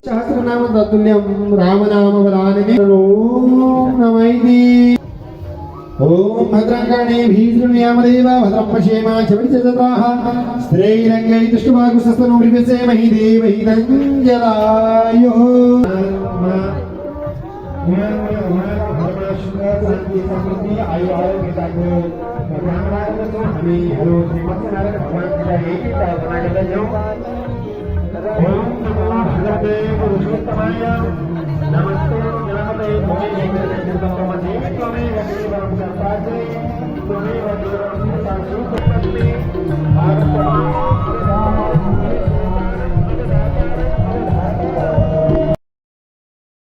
सहस्रनाम तत्तुल्यं रामनाम वरानने ओम नमैति ओम भद्रंकर्णे भीष्णुयामदेव भद्रं पश्येम चविचतत्राः स्त्रैरङ्गै दुष्टभागुस्तनो मृगसेमहि देवहि दञ्जलायुः शांति समृद्धि आयु आरोग्य हमें हेलो श्रीमद नारायण भगवान का एक ही प्रार्थना करते जाओ। ओम नमो भगवते पुरुषोत्तमाय नमस्ते नमस्ते ओम एक